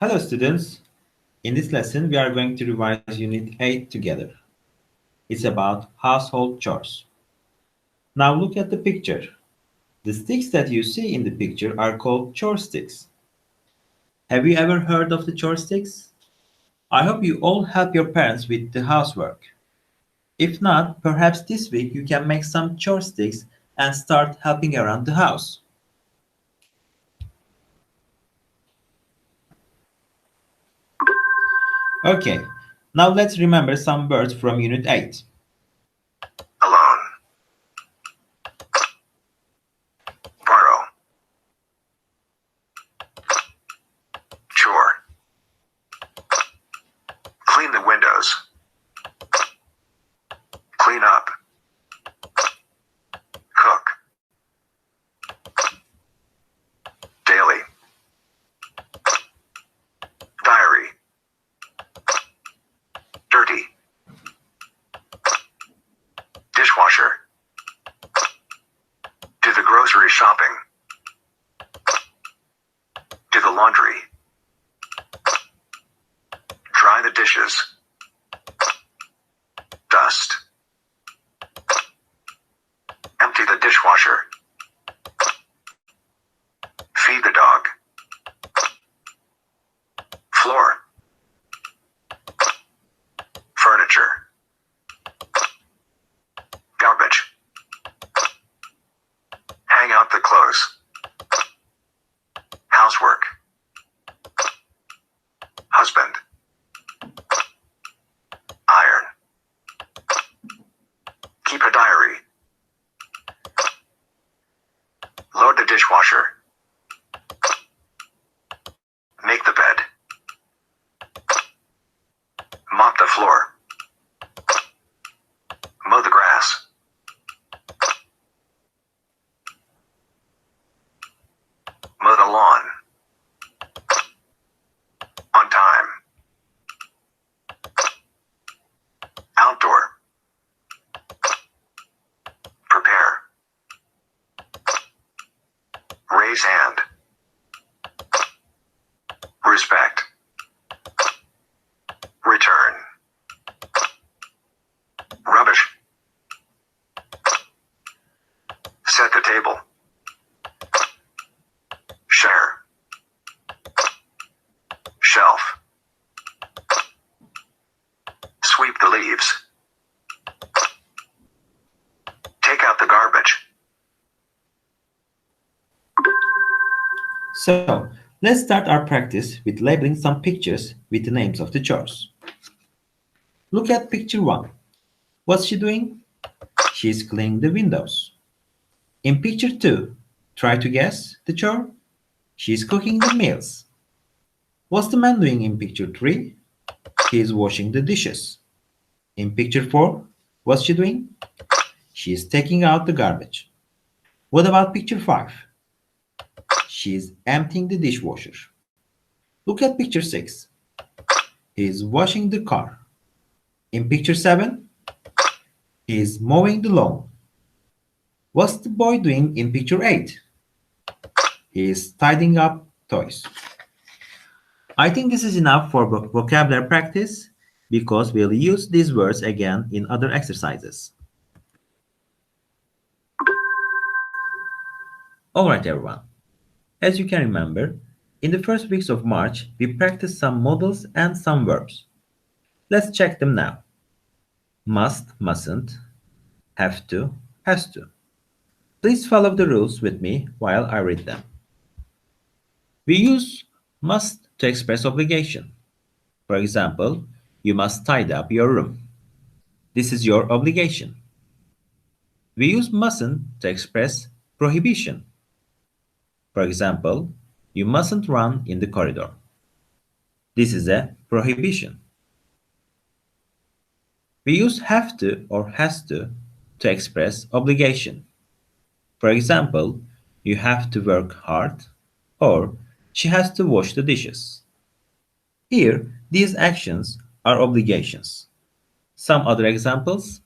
Hello students, in this lesson we are going to revise Unit 8 together. It's about household chores. Now look at the picture. The sticks that you see in the picture are called chore sticks. Have you ever heard of the chore sticks? I hope you all help your parents with the housework. If not, perhaps this week you can make some chore sticks and start helping around the house. Okay, now let's remember some words from Unit 8. Alone. Borrow. Chore. Clean the windows. Clean up. Cook. Daily. Diary. Dirty. Dishwasher. Do the grocery shopping. Do the laundry. Dry the dishes. Dust. Empty the dishwasher. Feed the dog. Floor. Furniture. Garbage. Hang out the clothes. Housework. Husband. Iron. Keep a diary. Load the dishwasher. Make the bed. Mop the floor. Mow the grass. Mow the lawn. On time. Outdoor. Prepare. Raise hand. Respect. Return. Rubbish. Set the table. Share. Shelf. Sweep the leaves. Take out the garbage. So, let's start our practice with labeling some pictures with the names of the chores. Look at picture 1. What's she doing? She's cleaning the windows. In picture 2, try to guess the chore. She's cooking the meals. What's the man doing in picture 3? He's washing the dishes. In picture 4, what's she doing? She's taking out the garbage. What about picture 5? She's emptying the dishwasher. Look at picture 6. He's washing the car. In picture 7, he's mowing the lawn. What's the boy doing in picture 8? He's tidying up toys. I think this is enough for vocabulary practice because we'll use these words again in other exercises. Alright everyone, as you can remember, in the first weeks of March, we practiced some modals and some verbs. Let's check them now. Must, mustn't, have to, has to. Please follow the rules with me while I read them. We use must to express obligation. For example, you must tidy up your room. This is your obligation. We use mustn't to express prohibition. For example, you mustn't run in the corridor. This is a prohibition. We use have to or has to express obligation. For example, you have to work hard or she has to wash the dishes. Here, these actions are obligations. Some other examples.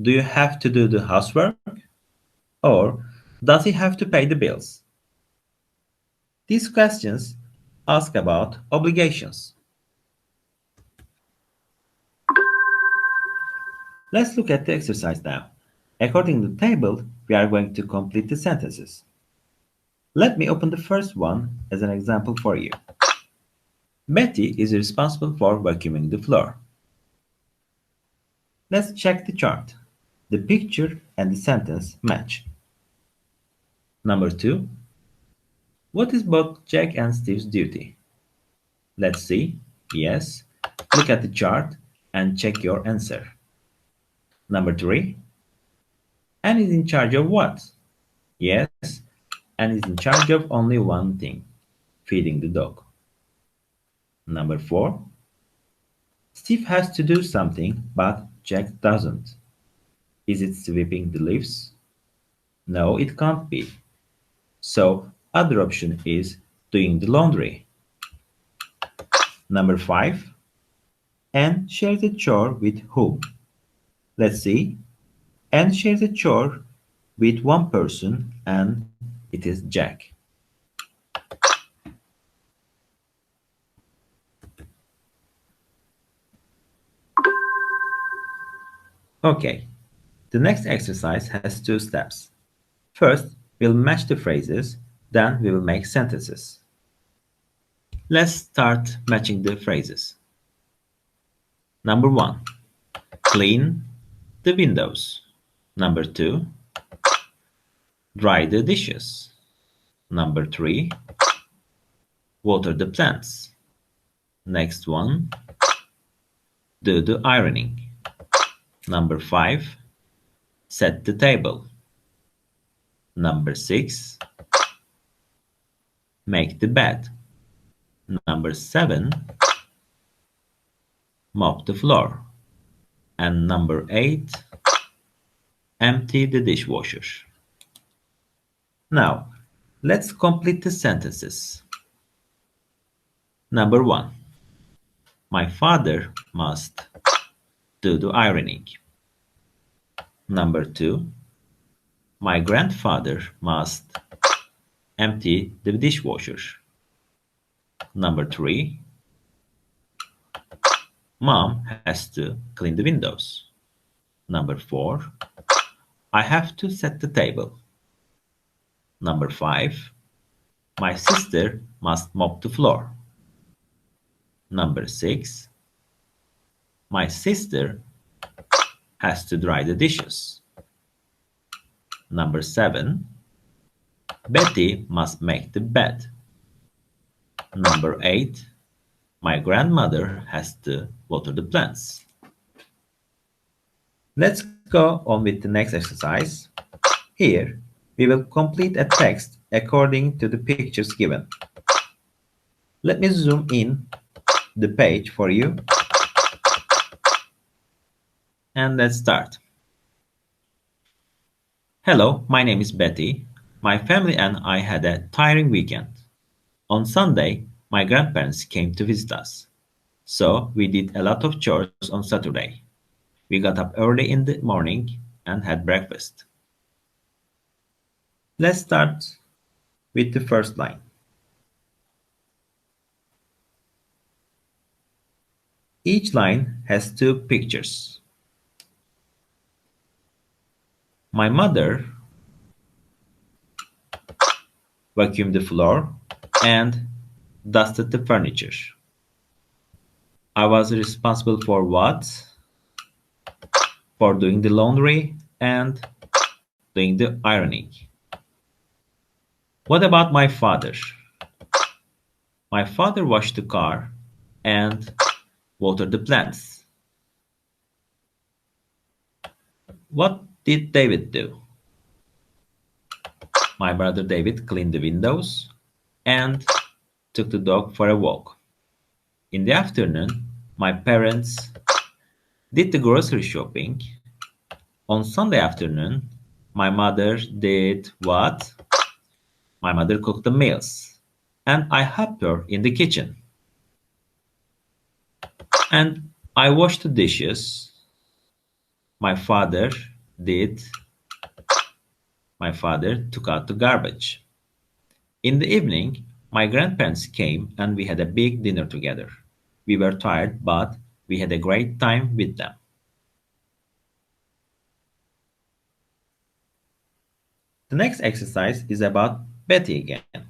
Do you have to do the housework? Or does he have to pay the bills? These questions Ask about obligations. Let's look at the exercise now. According to the table, we are going to complete the sentences. Let me open the first one as an example for you. Betty is responsible for vacuuming the floor. Let's check the chart. The picture and the sentence match. Number 2. What is both Jack and Steve's duty? Let's see. Yes. Look at the chart and check your answer. Number 3. Anne is in charge of what? Yes. Anne is in charge of only one thing, feeding the dog. Number 4. Steve has to do something, but Jack doesn't. Is it sweeping the leaves? No, it can't be. So, other option is doing the laundry. Number 5. Anne shares a chore with whom? Let's see. Anne shares a chore with one person and it is Jack. Okay, the next exercise has 2 steps. First, we'll match the phrases, then we will make sentences. Let's start matching the phrases. Number 1. Clean the windows. Number 2. Dry the dishes. Number 3. Water the plants. Next one. Do the ironing. Number 5. Set the table. Number 6. Make the bed. Number 7. Mop the floor. And number 8. Empty the dishwasher. Now, let's complete the sentences. Number 1. My father must do the ironing. Number 2. My grandfather must empty the dishwasher. Number 3. Mom has to clean the windows. Number 4. I have to set the table. Number 5. My sister must mop the floor. Number 6. My sister has to dry the dishes. Number 7. Betty must make the bed. Number 8. My grandmother has to water the plants. Let's go on with the next exercise. Here, we will complete a text according to the pictures given. Let me zoom in the page for you. And let's start. Hello, my name is Betty. My family and I had a tiring weekend. On Sunday, my grandparents came to visit us. So we did a lot of chores on Saturday. We got up early in the morning and had breakfast. Let's start with the first line. Each line has 2 pictures. My mother vacuumed the floor and dusted the furniture. I was responsible for what? For doing the laundry and doing the ironing. What about my father? My father washed the car and watered the plants. What did David do? My brother David cleaned the windows and took the dog for a walk. In the afternoon, my parents did the grocery shopping. On Sunday afternoon, my mother did what? My mother cooked the meals, and I helped her in the kitchen. And I washed the dishes. My father did. My father took out the garbage. In the evening, My grandparents came and we had a big dinner together. We were tired, but we had a great time with them. The next exercise is about Betty again.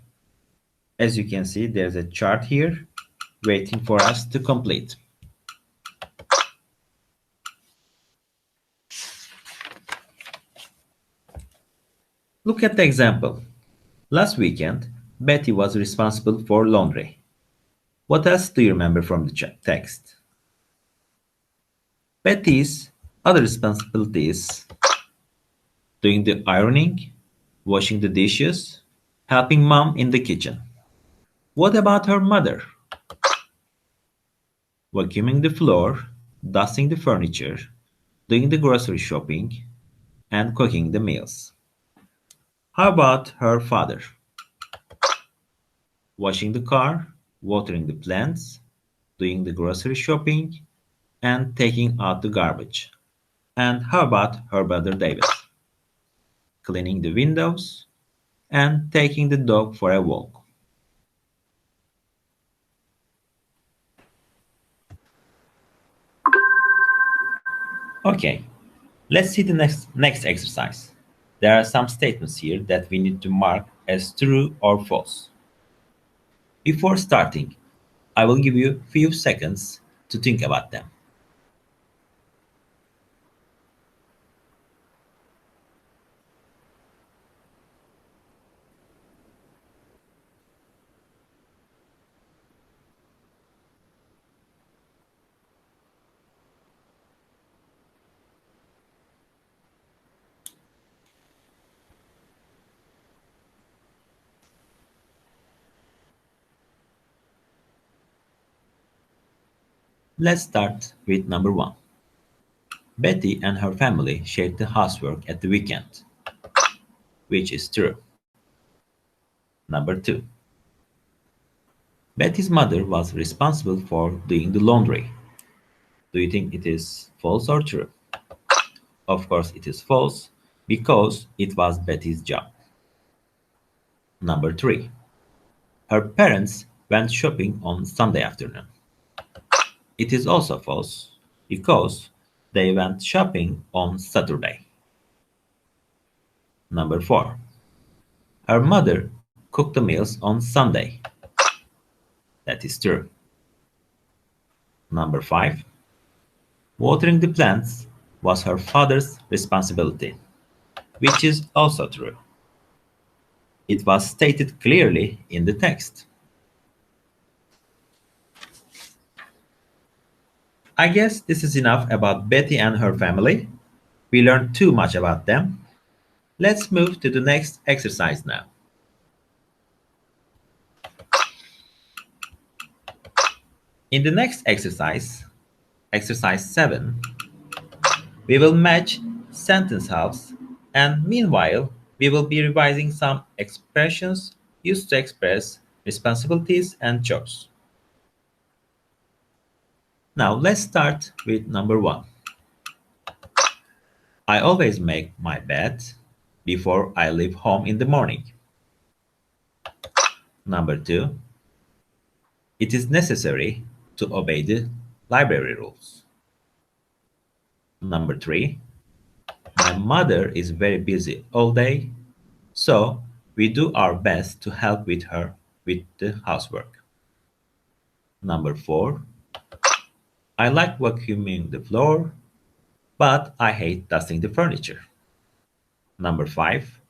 As you can see, there's a chart here waiting for us to complete. Look at the example. Last weekend, Betty was responsible for laundry. What else do you remember from the text? Betty's other responsibilities: doing the ironing, washing the dishes, helping mom in the kitchen. What about her mother? Vacuuming the floor, dusting the furniture, doing the grocery shopping, and cooking the meals. How about her father? Washing the car, watering the plants, doing the grocery shopping, and taking out the garbage. And how about her brother David? Cleaning the windows and taking the dog for a walk. Okay, let's see the next exercise. There are some statements here that we need to mark as true or false. Before starting, I will give you a few seconds to think about them. Let's start with number one. Betty and her family shared the housework at the weekend, which is true. Number two. Betty's mother was responsible for doing the laundry. Do you think it is false or true? Of course, it is false because it was Betty's job. Number three. Her parents went shopping on Sunday afternoon. It is also false because they went shopping on Saturday. Number four. Her mother cooked the meals on Sunday. That is true. Number five. Watering the plants was her father's responsibility, which is also true. It was stated clearly in the text. I guess this is enough about Betty and her family. We learned too much about them. Let's move to the next exercise now. In the next exercise, exercise 7, we will match sentence halves, and meanwhile, we will be revising some expressions used to express responsibilities and chores. Now, let's start with number 1. I always make my bed before I leave home in the morning. Number 2. It is necessary to obey the library rules. Number 3. My mother is very busy all day, so we do our best to help with her with the housework. Number 4. I like vacuuming the floor, but I hate dusting the furniture. Number 5.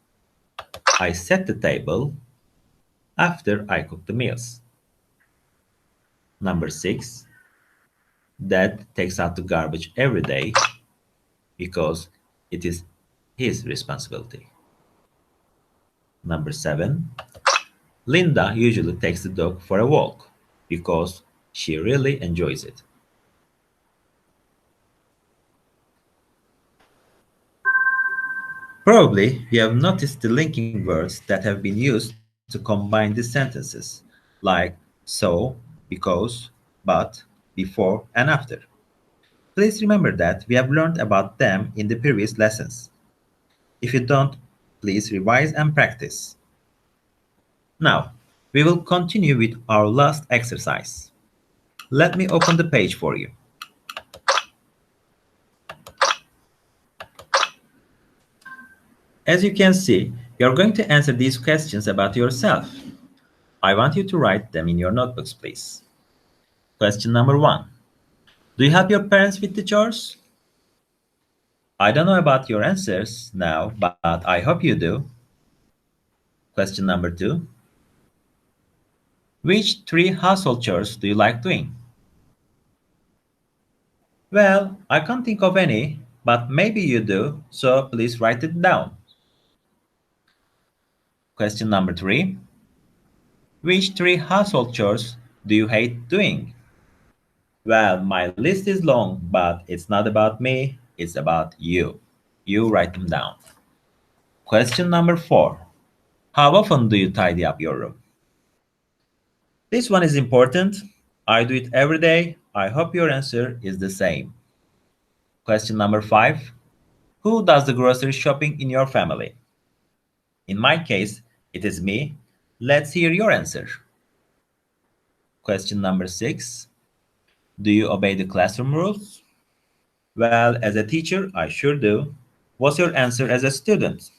I set the table after I cook the meals. Number 6. Dad takes out the garbage every day because it is his responsibility. Number 7. Linda usually takes the dog for a walk because she really enjoys it. Probably you have noticed the linking words that have been used to combine the sentences, like so, because, but, before, and after. Please remember that we have learned about them in the previous lessons. If you don't, please revise and practice. Now, We will continue with our last exercise. Let me open the page for you. As you can see, you're going to answer these questions about yourself. I want you to write them in your notebooks, please. Question number 1. Do you help your parents with the chores? I don't know about your answers now, but I hope you do. Question number 2. Which 3 household chores do you like doing? Well, I can't think of any, but maybe you do, so please write it down. Question number 3. Which 3 household chores do you hate doing? Well, my list is long, but it's not about me, it's about you. You write them down. Question number 4. How often do you tidy up your room? This one is important. I do it every day. I hope your answer is the same. Question number 5. Who does the grocery shopping in your family? In my case, it is me. Let's hear your answer. Question number 6. Do you obey the classroom rules? Well, as a teacher, I sure do. What's your answer as a student?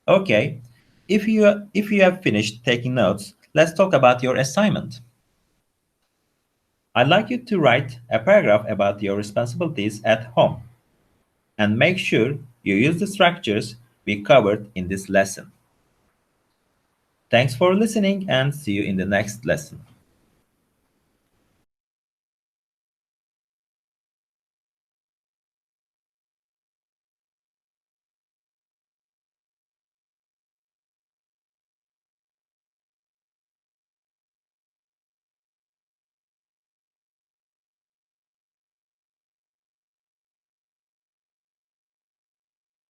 Okay, if you have finished taking notes, let's talk about your assignment. I'd like you to write a paragraph about your responsibilities at home and make sure you use the structures we covered in this lesson. Thanks for listening and see you in the next lesson.